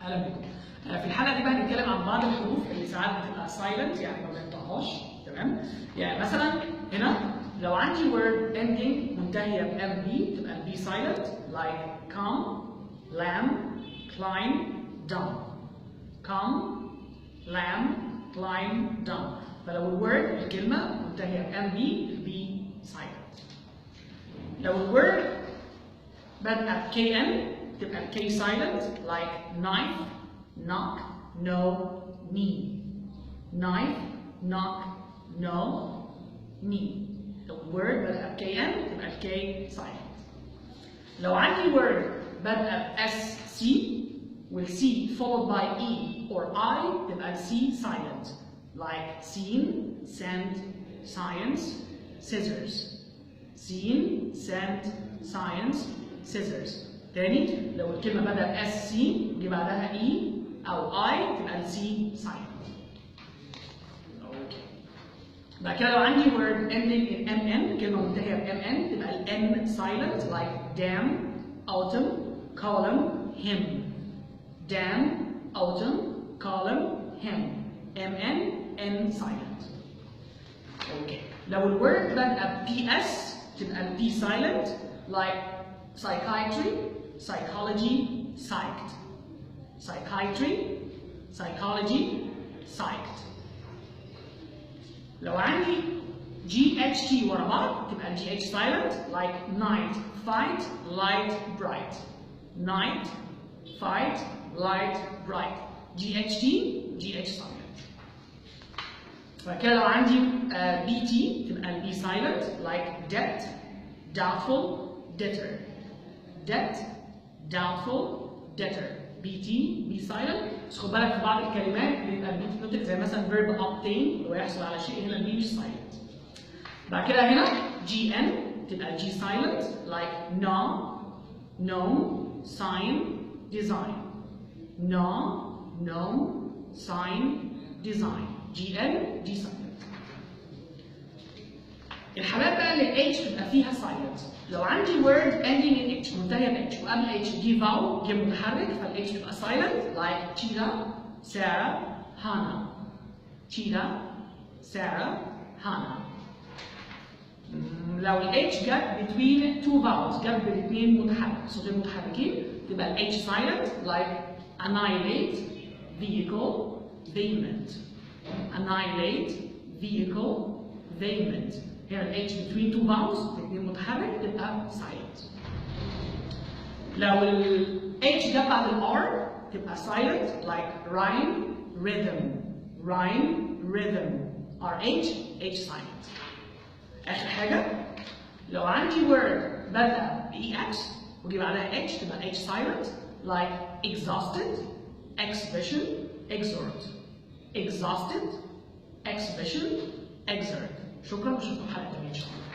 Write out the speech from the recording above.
اهلا بكم. في الحلقه دي بقى هنتكلم عن بعض الحروف اللي ساعات بتبقى سايلنت، يعني ما بننطقهاش. تمام؟ يعني مثلا هنا لو عندي word ending منتهيه ب MB تبقى البي سايلنت، like come, lamb, climb, down. come, lamb, climb, down. فلو الword الكلمه منتهيه ب MB البي سايلنت. لو الword بدأ ب KN تبقى ال K silent, like knife, knock, no, knee. knife, knock, no, knee. لو word بدأ ب KN تبقى ال K silent. لو عندي word بدأ ب SC وال C followed by E or I تبقى ال C silent, like seen, send, science, scissors. seen, send, science, scissors. تاني لو الكلمة بدأ ب SC يجي بعدها E أو I تبقى ال C silent. أوكي. بعد كده لو عندي word ending in MN كلمة منتهية ب MN تبقى ال N silent, like dam, autumn, column, hymn. dam, autumn, column, hymn. MN, N silent. أوكي. لو الword بدأ ب PS تبقى ال P silent, like psychiatry, psychology, psyched. psychiatry, psychology, psyched. لو عندي GHT ورا بعض تبقى ال GH silent, like night, fight, light, bright. night, fight, light, bright. GHT, GH silent. فكده لو عندي BT تبقى ال B silent, like debt, doubtful, debtor. debt, doubtful, debtor. BT, B silent. بس خد بالك في بعض الكلمات بيبقى البي بتنطق زي مثلا verb obtain اللي هو يحصل على شيء، هنا البي مش silent. بعد كده هنا GN تبقى G silent, like no, no, sign, design. no, no, sign, design. GN, G silent. الحالات بقى اللي H بتبقى فيها silent. لو عندي word ending in H منتهية ب H وقبل H دي vowel جيم متحرك فال H تبقى silent, like Cheetah, Sarah, Hannah. Cheetah, Sarah, Hannah. لو ال H جت between two vowels جت بين اثنين صوتين متحركين تبقى ال H silent, like annihilate, vehicle, vehement. annihilate, vehicle, vehement. هنا ال H between two vowels الاثنين متحرك تبقى silent. لو ال H جت بعد ال R تبقى silent, like rhyme, rhythm. rhyme, rhythm. RH, H silent. آخر حاجة لو عندي word بدأ ب EX وجي بعدها H تبقى H silent, like exhausted, exhibition, exhort. exhausted, exhibition, exert. شكرا واشوفكم حلقة تانية ان شاء الله.